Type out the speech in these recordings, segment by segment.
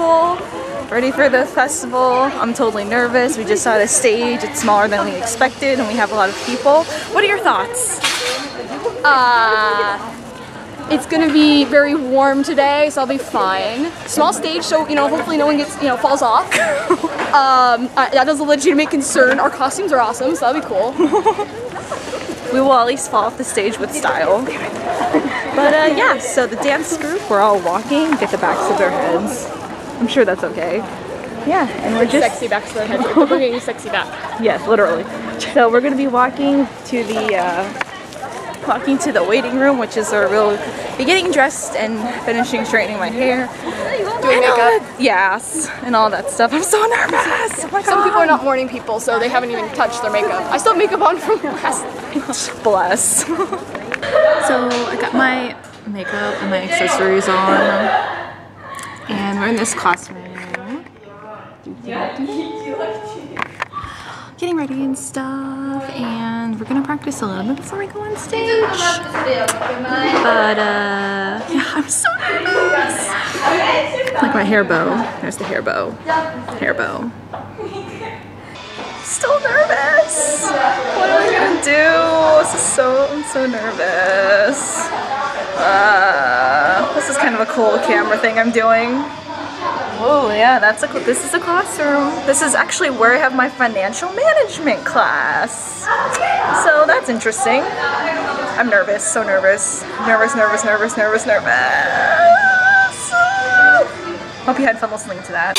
cool. Ready for the festival. I'm totally nervous. We just saw the stage. It's smaller than we expected and we have a lot of people. What are your thoughts? It's gonna be very warm today, so I'll be fine. Small stage, so you know, hopefully no one gets, you know, falls off. That is a legitimate concern. Our costumes are awesome, so that'll be cool. We will at least fall off the stage with style. But yeah, so the dance group, we're all walking, get the backs of their heads. I'm sure that's okay. Yeah, and we're just sexy backs of their heads. We're bringing sexy back. Yes, literally. So we're gonna be walking to the waiting room, which is where we'll be getting dressed and finishing straightening my hair. Doing makeup. Yes, and all that stuff. I'm so nervous. Oh my God. Some people are not morning people, so they haven't even touched their makeup. I still have makeup on from last night. Bless. So I got my makeup and my accessories on, and we're in this classroom. Getting ready and stuff, and we're gonna practice a little bit before we go on stage. But yeah, I'm so nervous. Like my hair bow. There's the hair bow. Hair bow. Still nervous. What am I gonna do? I'm so nervous. This is kind of a cool camera thing I'm doing. Oh yeah, this is a classroom. This is actually where I have my financial management class. So that's interesting. I'm nervous, so nervous. Nervous. Hope you had fun listening to that.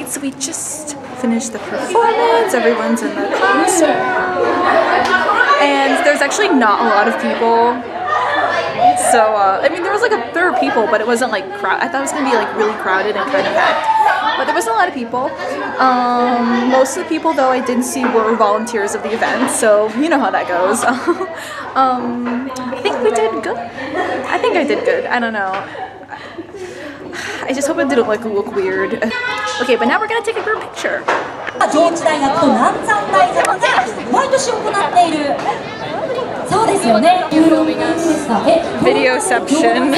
So we just finished the performance, everyone's in the classroom, and there's actually not a lot of people So, I mean, there were people, but it wasn't like I thought it was gonna be like really crowded and kind of packed. But there wasn't a lot of people. Most of the people, though, I did see were volunteers of the event, so you know how that goes. I think we did good. I think I did good. I don't know. I just hope it didn't like look weird. Okay, but now we're gonna take a group picture. 上智大学と南山大学が毎年行っている。そうですよね。Video section.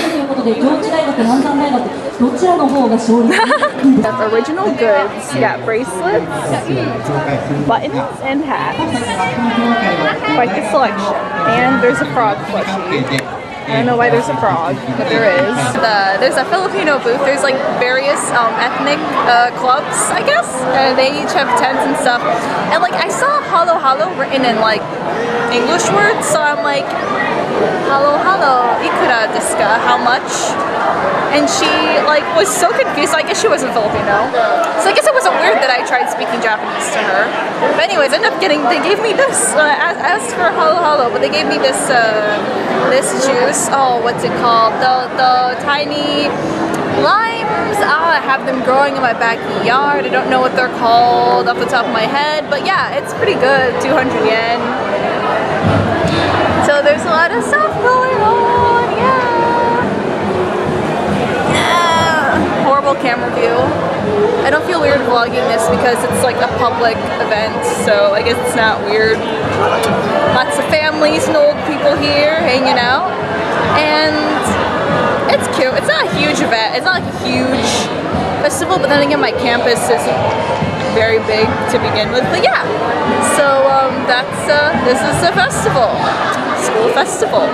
Original goods. You got bracelets, buttons, and hats. Quite the selection. And there's a frog plushie. I don't know why there's a frog, but there is. There's a Filipino booth. There's like various ethnic clubs, I guess. They each have tents and stuff. And like I saw halo halo written in like English words, so I'm like, halo halo, ikura desu ka? How much? And she like was so confused. So I guess she wasn't Filipino. So I guess it wasn't weird that I tried speaking Japanese to her. But anyways, I ended up they gave me this. I asked for halo halo, but they gave me this this juice. Oh, what's it called? The tiny limes. I have them growing in my backyard. I don't know what they're called off the top of my head, but yeah, it's pretty good. 200 yen. So there's a lot of stuff going on. Yeah. Horrible camera view. I don't feel weird vlogging this because it's like a public event, so I guess it's not weird. Lots of families and old people here hanging out, and it's cute. It's not a huge event. It's not like a huge festival, but then again, my campus isn't very big to begin with. But yeah, so this is a festival, school festival.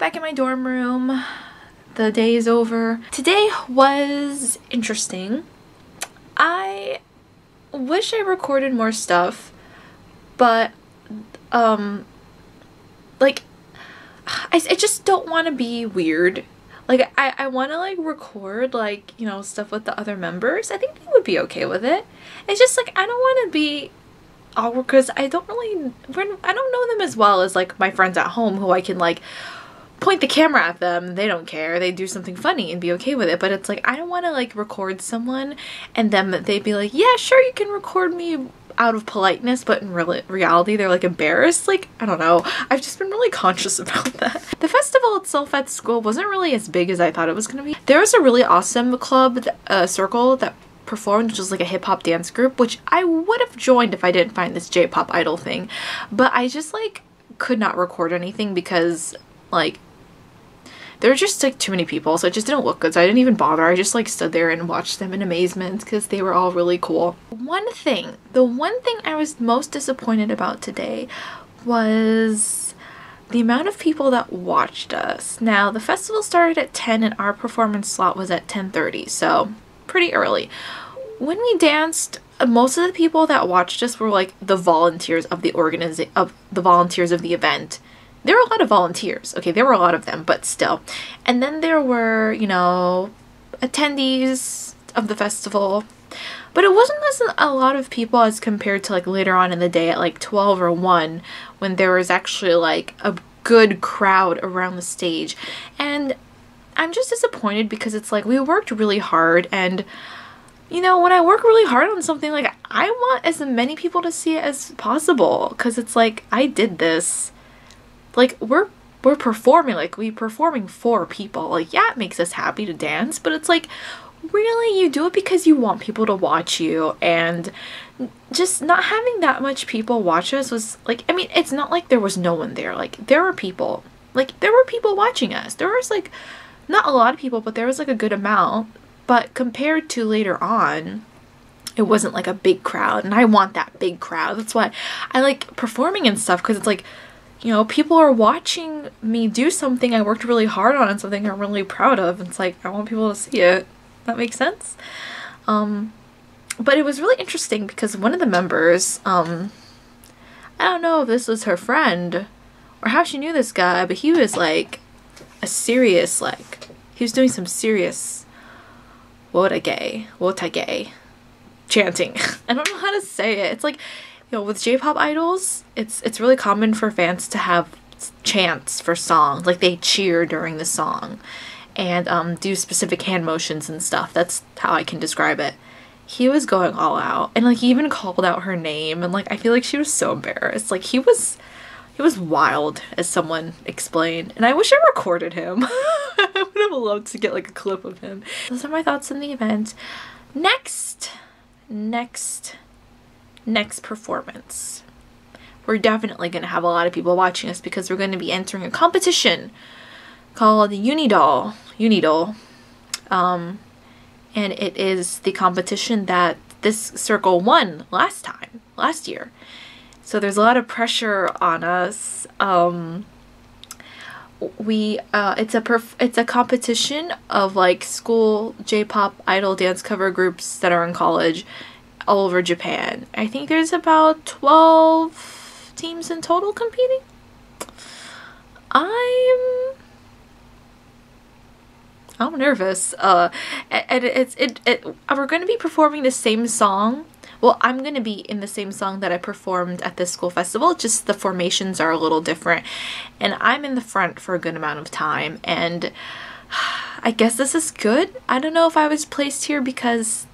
Back in my dorm room, the day is over. Today was interesting. I wish I recorded more stuff, but like I just don't want to be weird. Like I want to like record like, you know, stuff with the other members. I think they would be okay with it. It's just like I don't want to be awkward because I don't know them as well as like my friends at home who I can like point the camera at them. They don't care. They do something funny and be okay with it. But it's like I don't want to like record someone and then they'd be like, yeah, sure, you can record me out of politeness, but in reality they're like embarrassed. Like, I don't know. I've just been really conscious about that. The festival itself at school wasn't really as big as I thought it was gonna be. There was a really awesome club, circle that performed, which was like a hip-hop dance group, which I would have joined if I didn't find this J-pop idol thing. But I just like could not record anything because like there were just like too many people, so it just didn't look good, so I didn't even bother. I just like stood there and watched them in amazement because they were all really cool. The one thing I was most disappointed about today was the amount of people that watched us. Now, the festival started at 10 and our performance slot was at 10:30, so pretty early. When we danced, most of the people that watched us were like the volunteers of the volunteers of the event. There were a lot of volunteers. Okay, there were a lot of them, but still. And then there were, you know, attendees of the festival. But it wasn't as a lot of people as compared to like later on in the day at like 12 or 1 when there was actually like a good crowd around the stage. And I'm just disappointed because it's like we worked really hard, and you know, when I work really hard on something, like I want as many people to see it as possible, because it's like I did this. Like, we're performing, like, we performing for people. Like, yeah, it makes us happy to dance, but it's like, really, you do it because you want people to watch you, and just not having that much people watch us was, like, I mean, it's not like there was no one there. Like, there were people. Like, there were people watching us. There was, like, not a lot of people, but there was, like, a good amount. But compared to later on, it wasn't like a big crowd, and I want that big crowd. That's why I like performing and stuff, because it's like, you know, people are watching me do something I worked really hard on and something I'm really proud of. It's like, I want people to see it. That makes sense. But it was really interesting because one of the members, I don't know if this was her friend or how she knew this guy, but he was like a serious, like, he was doing some serious wotage chanting. I don't know how to say it. It's like, you know, with J-pop idols, it's really common for fans to have chants for songs. Like, they cheer during the song and do specific hand motions and stuff. That's how I can describe it. He was going all out, and like he even called out her name, and like I feel like she was so embarrassed. Like he was wild, as someone explained, and I wish I recorded him. I would have loved to get like a clip of him. Those are my thoughts on the event. Next performance. We're definitely going to have a lot of people watching us because we're going to be entering a competition called Unidol. And it is the competition that this circle won last year. So there's a lot of pressure on us. It's a competition of like school J-pop idol dance cover groups that are in college all over Japan. I think there's about 12 teams in total competing. I'm nervous. And we're going to be performing the same song. Well, I'm going to be in the same song that I performed at the school festival, just the formations are a little different. And I'm in the front for a good amount of time, and I guess this is good. I don't know if I was placed here because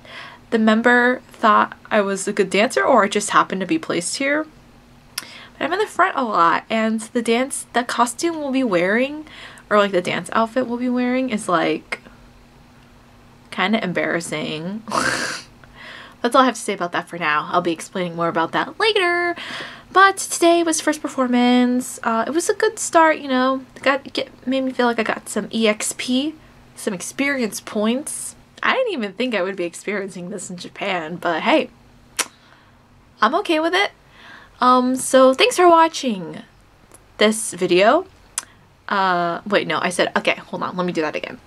the member thought I was a good dancer, or I just happened to be placed here. But I'm in the front a lot, and the costume we'll be wearing, or like the dance outfit we'll be wearing, is like kind of embarrassing. That's all I have to say about that for now. I'll be explaining more about that later. But today was first performance. It was a good start, you know. Made me feel like I got some EXP, some experience points. I didn't even think I would be experiencing this in Japan, but hey, I'm okay with it. So thanks for watching this video. Wait, no, I said, okay, hold on, let me do that again.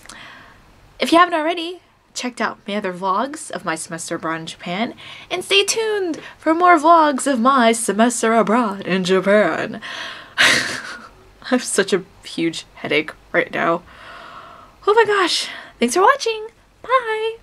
If you haven't already, checked out my other vlogs of my semester abroad in Japan, and stay tuned for more vlogs of my semester abroad in Japan. I have such a huge headache right now. Oh my gosh, thanks for watching. Bye!